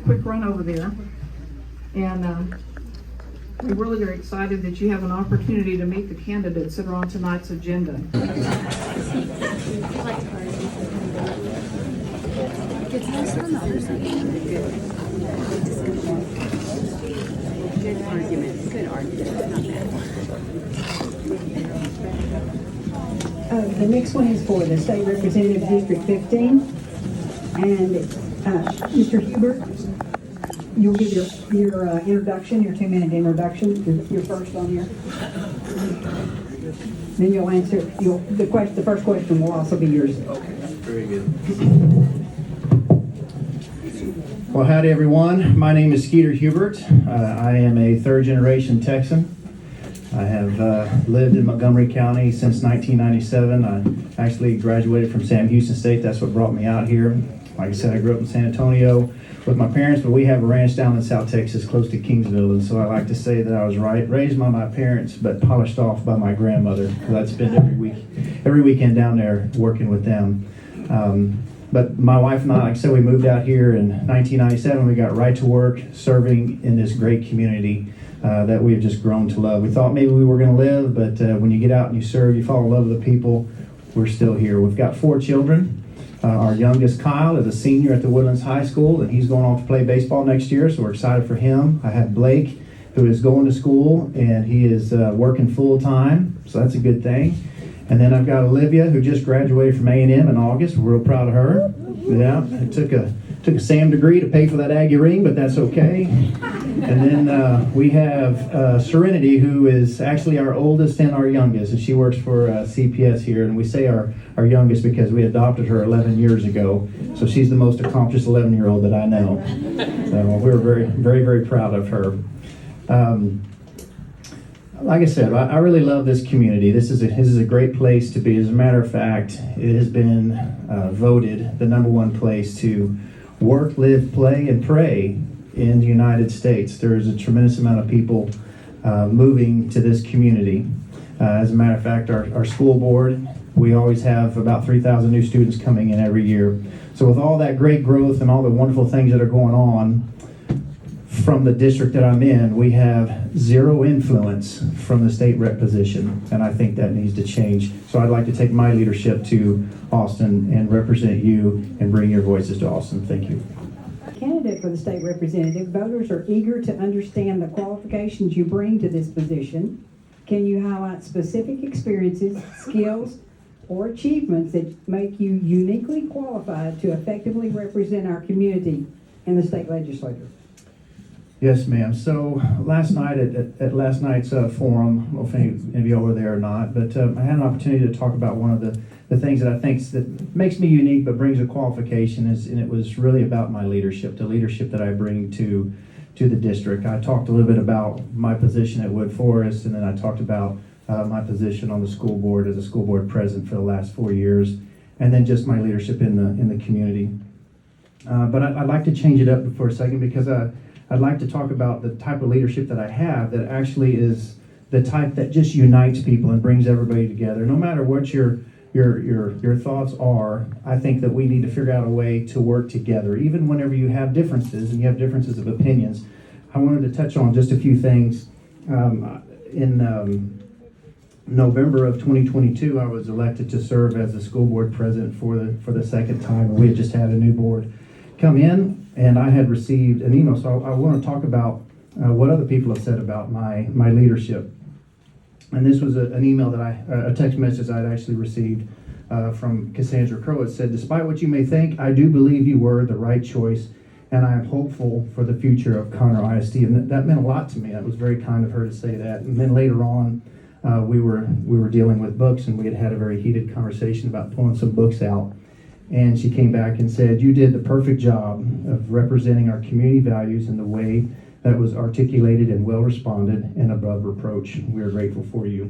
quick run over there. And we really are excited that you have an opportunity to meet the candidates that are on tonight's agenda. It's nice on the other side. Good argument. Good argument. Not bad. The next one is for the State Representative District 15. And Mr. Hubert, you'll give your introduction, your 2-minute introduction. You're first on here. Then you'll answer. The first question will also be yours. Okay, very good. Well, howdy everyone. My name is Skeeter Hubert. I am a third-generation Texan. I have lived in Montgomery County since 1997. I actually graduated from Sam Houston State. That's what brought me out here. Like I said, I grew up in San Antonio with my parents, but we have a ranch down in South Texas close to Kingsville, and so I like to say that I was raised by my parents, but polished off by my grandmother, because I'd spend every weekend down there working with them. But my wife and I, like I said, we moved out here in 1997. We got right to work serving in this great community that we've just grown to love. We thought maybe we were going to live, but when you get out and you serve, you fall in love with the people. We're still here. We've got 4 children. Our youngest, Kyle, is a senior at the Woodlands High School, and he's going off to play baseball next year, so we're excited for him. I have Blake, who is going to school, and he is working full-time, so that's a good thing. And then I've got Olivia, who just graduated from A&M in August. We're real proud of her. Yeah, it took a SAM degree to pay for that Aggie ring, but that's okay. And then we have Serenity, who is actually our oldest and our youngest, and she works for CPS here. And we say our youngest because we adopted her 11 years ago, so she's the most accomplished 11-year-old that I know. So we're very, very, very proud of her. Like I said, I really love this community. This is a great place to be. As a matter of fact, it has been voted the #1 place to work, live, play, and pray in the United States. There's a tremendous amount of people moving to this community. As a matter of fact, our school board, we always have about 3,000 new students coming in every year. So with all that great growth and all the wonderful things that are going on, from the district that I'm in, we have 0 influence from the state rep position, and I think that needs to change. So I'd like to take my leadership to Austin and represent you and bring your voices to Austin. Thank you. Candidate for the state representative, voters are eager to understand the qualifications you bring to this position. Can you highlight specific experiences, skills, or achievements that make you uniquely qualified to effectively represent our community in the state legislature? Yes, ma'am. So last night at last night's forum, I don't know if any of y'all were there or not, but I had an opportunity to talk about one of the things that I think that makes me unique but brings a qualification, and it was really about my leadership, the leadership that I bring to the district. I talked a little bit about my position at Wood Forest, and then I talked about my position on the school board as a school board president for the last 4 years, and then just my leadership in the community. But I'd like to change it up for a second, because I'd like to talk about the type of leadership that I have that actually is the type that just unites people and brings everybody together. No matter what your thoughts are, I think that we need to figure out a way to work together, even whenever you have differences and you have differences of opinions. I wanted to touch on just a few things. In November of 2022, I was elected to serve as the school board president for the second time. We had just had a new board come in, and I had received an email. So I want to talk about what other people have said about my leadership. And this was an email that a text message I'd actually received from Cassandra Crow. It said, "Despite what you may think, I do believe you were the right choice, and I am hopeful for the future of Conroe ISD." And that meant a lot to me. That was very kind of her to say that. And then later on, we were dealing with books, and we had a very heated conversation about pulling some books out. And she came back and said, "You did the perfect job of representing our community values in the way that was articulated and well responded and above reproach. We are grateful for you."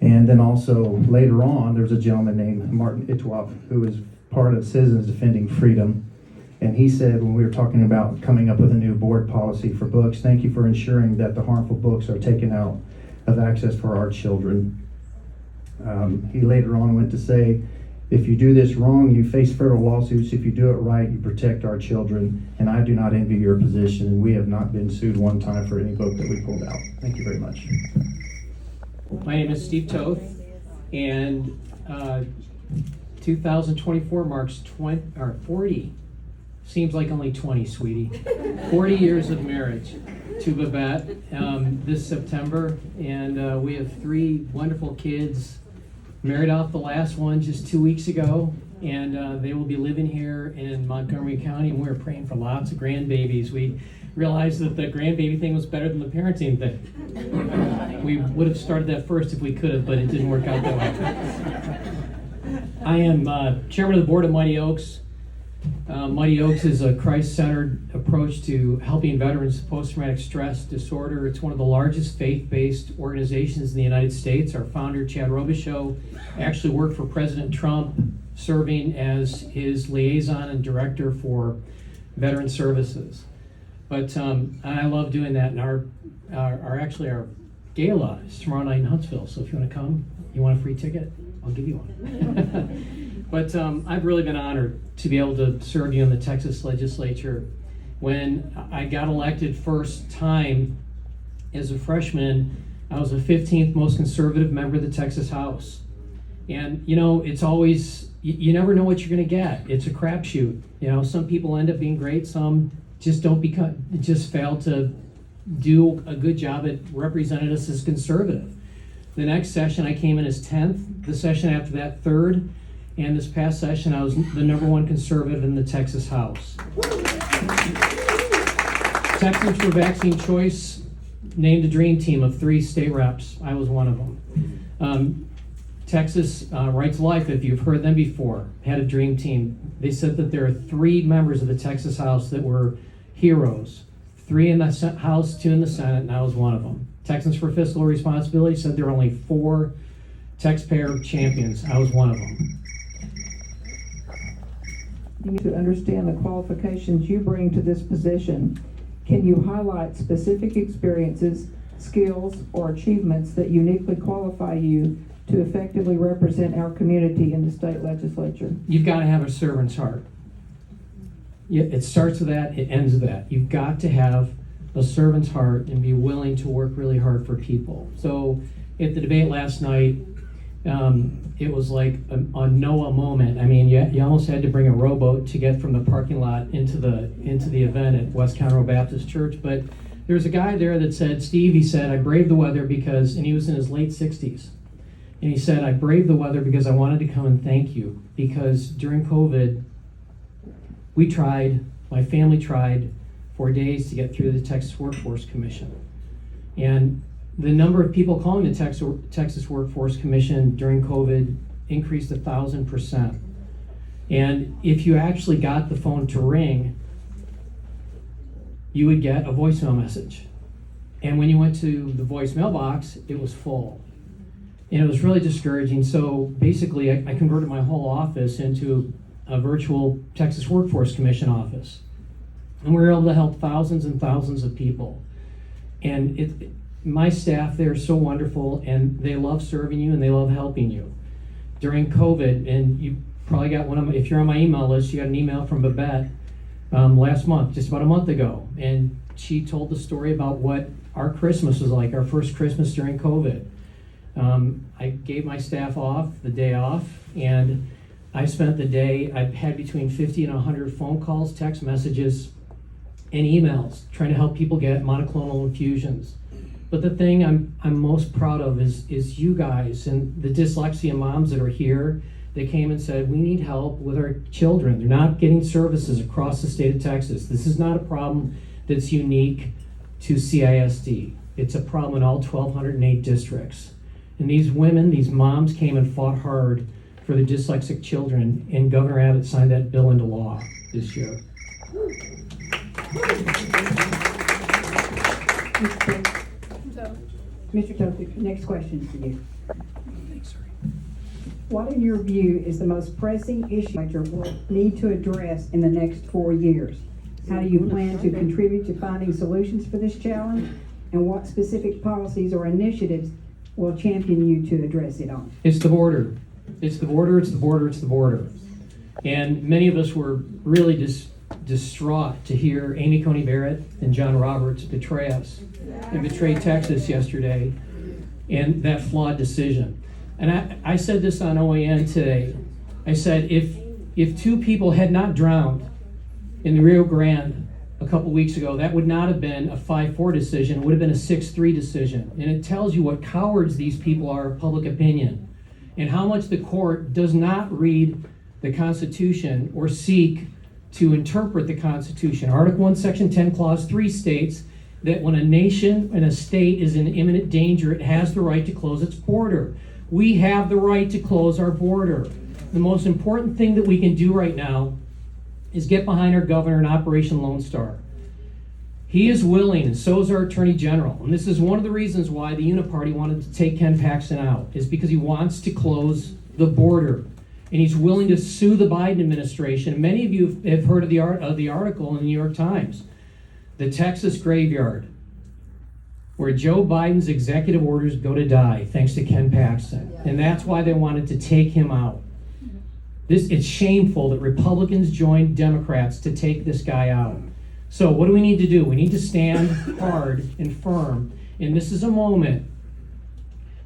And then also later on, there's a gentleman named Martin Itwap, who is part of Citizens Defending Freedom. And he said, when we were talking about coming up with a new board policy for books, "Thank you for ensuring that the harmful books are taken out of access for our children." He later on went to say, If you do this wrong, you face federal lawsuits. If you do it right, you protect our children. And I do not envy your position, and we have not been sued one time for any vote that we pulled out. Thank you very much. My name is Steve Toth, and 2024 marks 40. Seems like only 20, sweetie. 40 years of marriage to Babette this September, and we have 3 wonderful kids. Married off the last one just 2 weeks ago, and they will be living here in Montgomery County, and we're praying for lots of grandbabies. We realized that the grandbaby thing was better than the parenting thing. We would have started that first if we could have, but it didn't work out that way. I am chairman of the board of Mighty Oaks. Mighty Oaks is a Christ-centered approach to helping veterans with post-traumatic stress disorder. It's one of the largest faith-based organizations in the United States. Our founder, Chad Robichaux, actually worked for President Trump, serving as his liaison and director for veteran services. But I love doing that, and our gala is tomorrow night in Huntsville, so if you want to come, you want a free ticket, I'll give you one. But I've really been honored to be able to serve you in the Texas legislature. When I got elected first time as a freshman, I was the 15th most conservative member of the Texas House. And you know, it's always, you never know what you're gonna get. It's a crapshoot. You know, some people end up being great, some just just fail to do a good job at representing us as conservative. The next session I came in as 10th, the session after that 3rd, and this past session I was the #1 conservative in the Texas House. Texans for Vaccine Choice named a dream team of 3 state reps. I was one of them. Texas Rights Life, if you've heard them before, had a dream team. They said that there are 3 members of the Texas House that were heroes. 3 in the House, 2 in the Senate, and I was one of them. Texans for Fiscal Responsibility said there are only 4 taxpayer champions. I was one of them. You need to understand the qualifications you bring to this position. Can you highlight specific experiences, skills, or achievements that uniquely qualify you to effectively represent our community in the state legislature? You've got to have a servant's heart. It starts with that, it ends with that. You've got to have a servant's heart and be willing to work really hard for people. So at the debate last night, it was like a Noah moment. I mean, you almost had to bring a rowboat to get from the parking lot into the event at West Conroe Baptist Church. But there was a guy there that said, Steve, he said, I braved the weather because, and he was in his late 60s. And he said, I braved the weather because I wanted to come and thank you. Because during COVID, my family tried for days to get through the Texas Workforce Commission. And the number of people calling the Texas Workforce Commission during COVID increased 1,000%. And if you actually got the phone to ring, you would get a voicemail message. And when you went to the voicemail box, it was full. And it was really discouraging. So basically, I converted my whole office into a virtual Texas Workforce Commission office. And we were able to help thousands and thousands of people. And my staff, they're so wonderful, and they love serving you and they love helping you. During COVID, and you probably got if you're on my email list, you got an email from Babette last month, just about a month ago. And she told the story about what our Christmas was like, our first Christmas during COVID. I gave my staff off the day off, and I spent the day, I had between 50 and 100 phone calls, text messages, and emails trying to help people get monoclonal infusions. But the thing I'm most proud of is you guys and the dyslexia moms that are here. They came and said, we need help with our children. They're not getting services across the state of Texas. This is not a problem that's unique to CISD. It's a problem in all 1,208 districts. And these women, these moms came and fought hard for the dyslexic children, and Governor Abbott signed that bill into law this year. Mr. Toth, next question for you. What, in your view, is the most pressing issue that you will need to address in the next 4 years? How do you plan to contribute to finding solutions for this challenge? And what specific policies or initiatives will champion you to address it on? It's the border. It's the border, it's the border, it's the border. And many of us were really distraught to hear Amy Coney Barrett and John Roberts betray us and betray Texas yesterday and that flawed decision. And I said this on OAN today. I said, if two people had not drowned in the Rio Grande a couple weeks ago, that would not have been a 5-4 decision. It would have been a 6-3 decision. And it tells you what cowards these people are of public opinion and how much the court does not read the Constitution or seek to interpret the Constitution. Article 1, Section 10, Clause 3 states that when a nation and a state is in imminent danger, it has the right to close its border. We have the right to close our border. The most important thing that we can do right now is get behind our governor in Operation Lone Star. He is willing, and so is our Attorney General, and this is one of the reasons why the Uniparty wanted to take Ken Paxton out, is because he wants to close the border. And he's willing to sue the Biden administration. Many of you have heard of the article in the New York Times, the Texas graveyard, where Joe Biden's executive orders go to die, thanks to Ken Paxton. And that's why they wanted to take him out. It's shameful that Republicans joined Democrats to take this guy out. So what do we need to do? We need to stand hard and firm. And this is a moment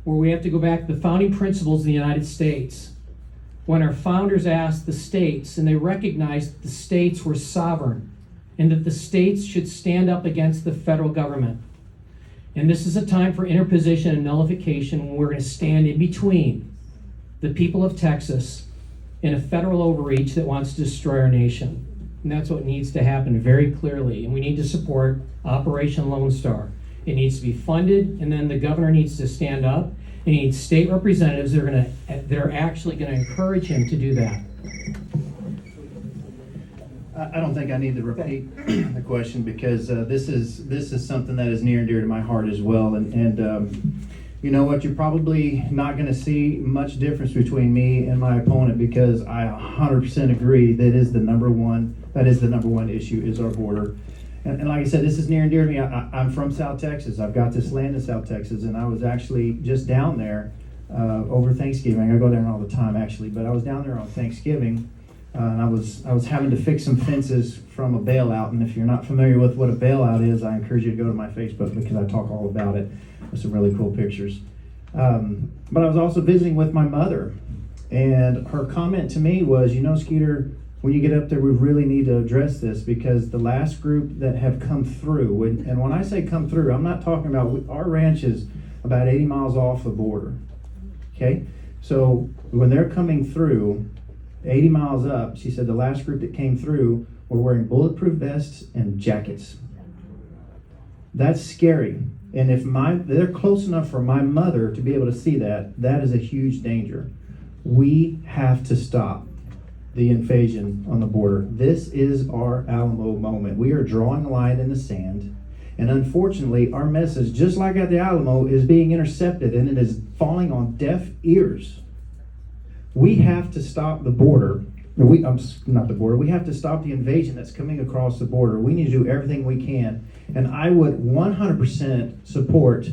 where we have to go back to the founding principles of the United States. When our founders asked the states, and they recognized that the states were sovereign, and that the states should stand up against the federal government. And this is a time for interposition and nullification when we're going to stand in between the people of Texas and a federal overreach that wants to destroy our nation. And that's what needs to happen very clearly. And we need to support Operation Lone Star. It needs to be funded, and then the governor needs to stand up. And he needs state representatives that are actually going to encourage him to do that. I don't think I need to repeat the question because this is something that is near and dear to my heart as well. And you know what? You're probably not going to see much difference between me and my opponent because I 100% agree that is the number one issue is our border. And like I said, this is near and dear to me. I'm from South Texas. I've got this land in South Texas, and I was actually just down there over Thanksgiving. I go there all the time, actually, but I was down there on Thanksgiving, and I was having to fix some fences from a bailout. And if you're not familiar with what a bailout is, I encourage you to go to my Facebook because I talk all about it with some really cool pictures. But I was also visiting with my mother, and her comment to me was, you know, Skeeter, when you get up there, we really need to address this because the last group that have come through, and when I say come through, I'm not talking about, our ranch is about 80 miles off the border, okay? So when they're coming through, 80 miles up, she said the last group that came through were wearing bulletproof vests and jackets. That's scary. And if they're close enough for my mother to be able to see that, that is a huge danger. We have to stop the invasion on the border. This is our Alamo moment. We are drawing a line in the sand, and unfortunately our message, just like at the Alamo, is being intercepted and it is falling on deaf ears. We have to stop the border. We have to stop the invasion that's coming across the border. We need to do everything we can, and I would 100% support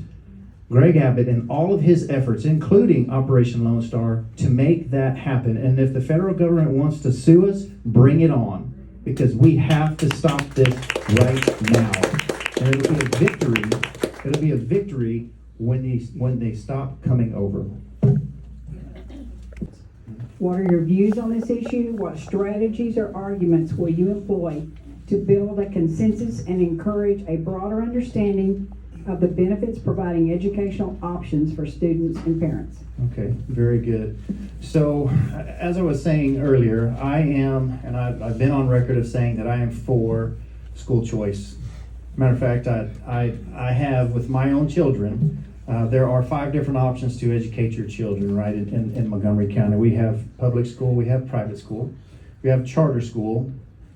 Greg Abbott and all of his efforts, including Operation Lone Star, to make that happen. And if the federal government wants to sue us, bring it on, because we have to stop this right now. And it'll be a victory. It'll be a victory when they stop coming over. What are your views on this issue? What strategies or arguments will you employ to build a consensus and encourage a broader understanding of the benefits providing educational options for students and parents? Okay, very good. So, as I was saying earlier, I am, and I've been on record of saying that I am for school choice. Matter of fact, I have with my own children, there are 5 different options to educate your children, right, in Montgomery County. We have public school, we have private school, we have charter school,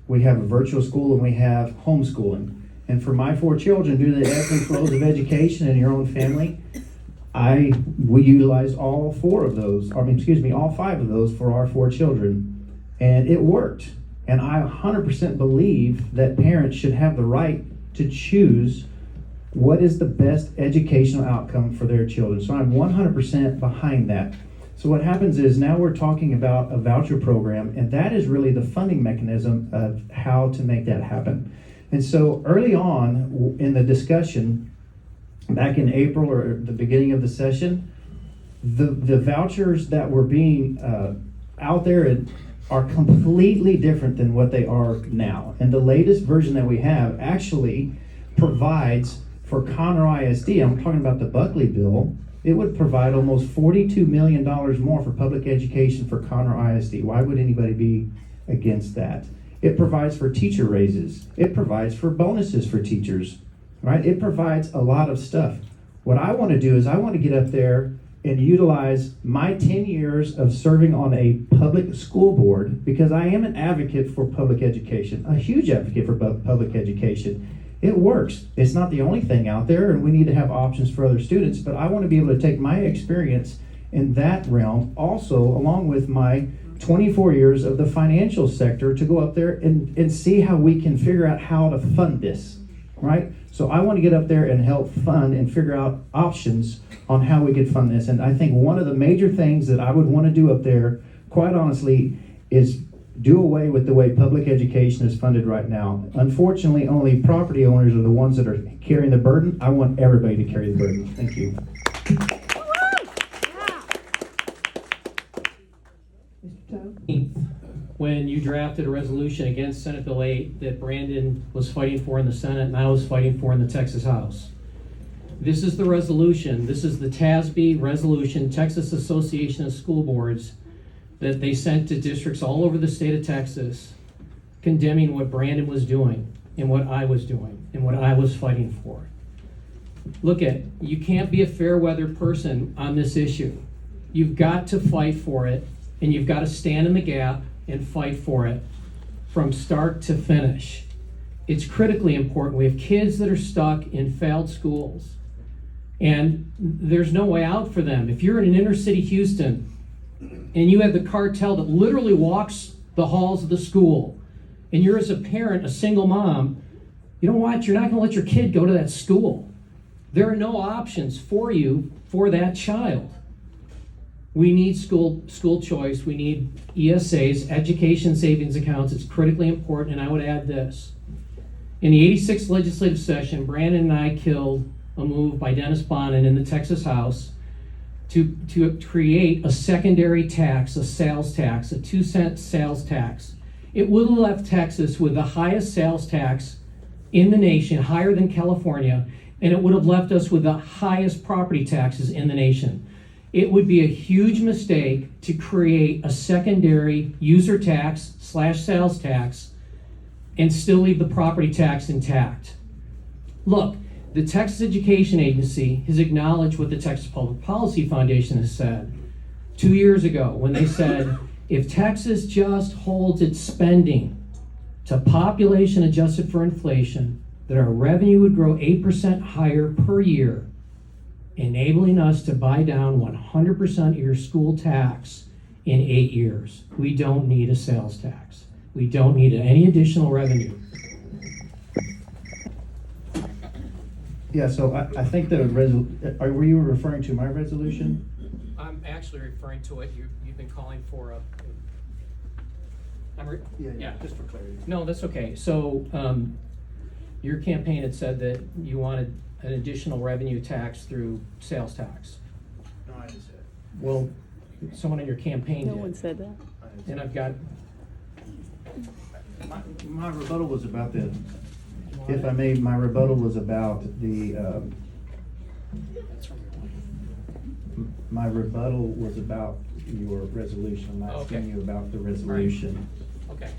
we have a virtual school, and we have homeschooling. And for my 4 children, due to the ebbs and flows of education in your own family, we utilized all 5 of those for our 4 children. And it worked. And I 100% believe that parents should have the right to choose what is the best educational outcome for their children. So I'm 100% behind that. So what happens is now we're talking about a voucher program, and that is really the funding mechanism of how to make that happen. And so early on in the discussion, back in April or the beginning of the session, the vouchers that were being out there are completely different than what they are now. And the latest version that we have actually provides for Conroe ISD, I'm talking about the Buckley bill, it would provide almost $42 million more for public education for Conroe ISD. Why would anybody be against that? It provides for teacher raises. It provides for bonuses for teachers, right? It provides a lot of stuff. What I want to do is I want to get up there and utilize my 10 years of serving on a public school board, because I am an advocate for public education, a huge advocate for public education. It works. It's not the only thing out there, and we need to have options for other students, but I want to be able to take my experience in that realm also, along with my 24 years of the financial sector, to go up there and see how we can figure out how to fund this, right? So I want to get up there and help fund and figure out options on how we could fund this. And I think one of the major things that I would want to do up there, quite honestly, is do away with the way public education is funded right now. Unfortunately, only property owners are the ones that are carrying the burden. I want everybody to carry the burden. Thank you. Mr. Toe? When you drafted a resolution against Senate Bill 8 that Brandon was fighting for in the Senate and I was fighting for in the Texas House. This is the resolution. This is the TASB resolution, Texas Association of School Boards, that they sent to districts all over the state of Texas, condemning what Brandon was doing and what I was doing and what I was fighting for. Look you can't be a fair weather person on this issue. You've got to fight for it, and you've got to stand in the gap and fight for it from start to finish. It's critically important. We have kids that are stuck in failed schools, and there's no way out for them. If you're in an inner city Houston and you have the cartel that literally walks the halls of the school, and you're, as a parent, a single mom, you know what? You're not going to let your kid go to that school. There are no options for you for that child. We need school choice. We need ESAs, education savings accounts. It's critically important. And I would add this. In the 86th legislative session, Brandon and I killed a move by Dennis Bonnen in the Texas House to create a secondary tax, a sales tax, a 2-cent sales tax. It would have left Texas with the highest sales tax in the nation, higher than California, and it would have left us with the highest property taxes in the nation. It would be a huge mistake to create a secondary user tax / sales tax and still leave the property tax intact. Look, the Texas Education Agency has acknowledged what the Texas Public Policy Foundation has said 2 years ago when they said, if Texas just holds its spending to population adjusted for inflation, that our revenue would grow 8% higher per year, enabling us to buy down 100% of your school tax in 8 years. We don't need a sales tax. We don't need any additional revenue. Yeah, so I think were you referring to my resolution? I'm actually referring to it. You've been calling for a. Yeah. Just for clarity. No, that's okay. So your campaign had said that you wanted an additional revenue tax through sales tax. No, I didn't say it. Well, someone in your campaign No did. one said that. And I've got. My rebuttal was about the, if I may, my rebuttal was about the, my rebuttal was about your resolution. I'm asking Okay. you about the resolution. Okay.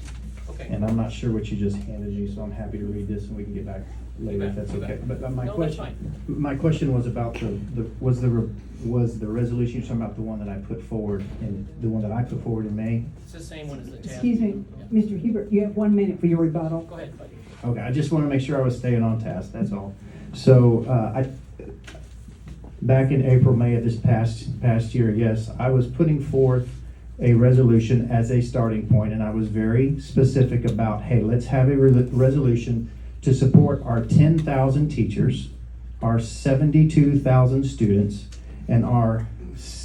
And I'm not sure what you just handed you, so I'm happy to read this and we can get back later if that's okay. But my No, that's question, fine. my question was about was the resolution, you're talking about the one that I put forward and the one that I put forward in May? It's the same one as the tab. Excuse me, Mr. Hubert, you have 1 minute for your rebuttal. Go ahead, buddy. Okay, I just want to make sure I was staying on task, that's all. So, back in April, May of this past year, yes, I was putting forth a resolution as a starting point, and I was very specific about, hey, let's have a resolution to support our 10,000 teachers, our 72,000 students, and our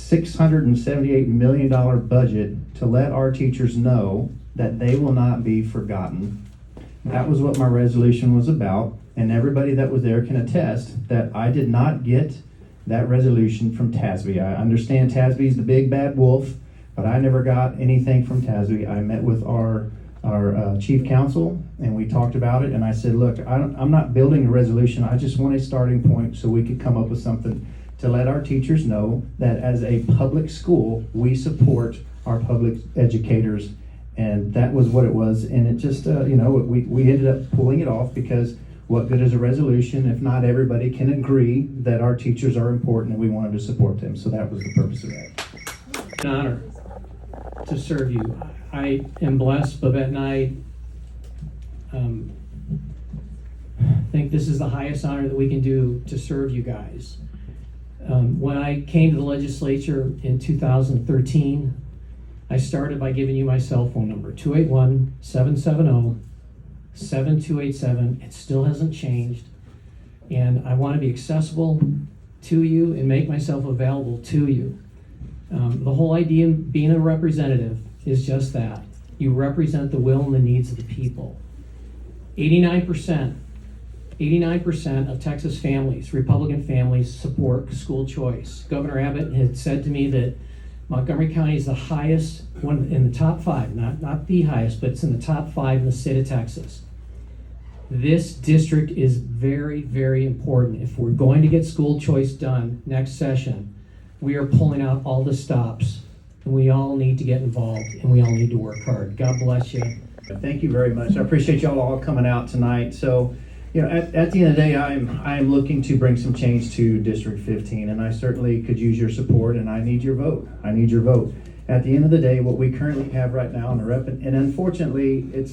$678 million budget to let our teachers know that they will not be forgotten. That was what my resolution was about, and everybody that was there can attest that I did not get that resolution from TASB. I understand TASB is the big bad wolf, but I never got anything from TASB. I met with our chief counsel, and we talked about it, and I said, look, I'm not building a resolution, I just want a starting point so we could come up with something to let our teachers know that as a public school, we support our public educators. And that was what it was, and it just, we ended up pulling it off because what good is a resolution if not everybody can agree that our teachers are important and we wanted to support them. So that was the purpose of that. An honor to serve you. I am blessed. Babette and I think this is the highest honor that we can do to serve you guys. When I came to the legislature in 2013, I started by giving you my cell phone number, 281-770-7287. It still hasn't changed. And I want to be accessible to you and make myself available to you. The whole idea of being a representative is just that. You represent the will and the needs of the people. 89% of Texas families, Republican families, support school choice. Governor Abbott had said to me that Montgomery County is the highest, one in the top 5, not the highest, but it's in the top 5 in the state of Texas. This district is very, very important. If we're going to get school choice done next session, we are pulling out all the stops, and we all need to get involved, and we all need to work hard. God bless you. Thank you very much. I appreciate y'all all coming out tonight. So, at the end of the day, I am looking to bring some change to District 15, and I certainly could use your support, and I need your vote. I need your vote. At the end of the day, what we currently have right now in the rep, and unfortunately, it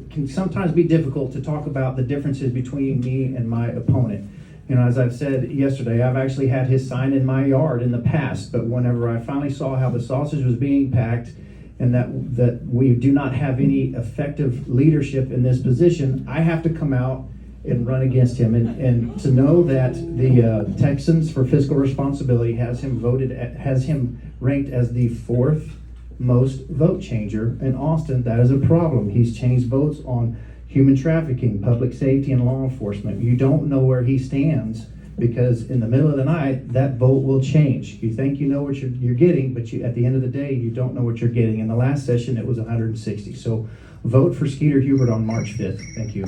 can sometimes be difficult to talk about the differences between me and my opponent. As I've said yesterday, I've actually had his sign in my yard in the past, but whenever I finally saw how the sausage was being packed, and that we do not have any effective leadership in this position, I have to come out and run against him. And to know that the Texans for Fiscal Responsibility has him ranked as the 4th most vote changer in Austin, that is a problem. He's changed votes on human trafficking, public safety, and law enforcement. You don't know where he stands, because in the middle of the night, that vote will change. You think you know what you're getting, but at the end of the day, you don't know what you're getting. In the last session, it was 160. So vote for Skeeter Hubert on March 5th. Thank you.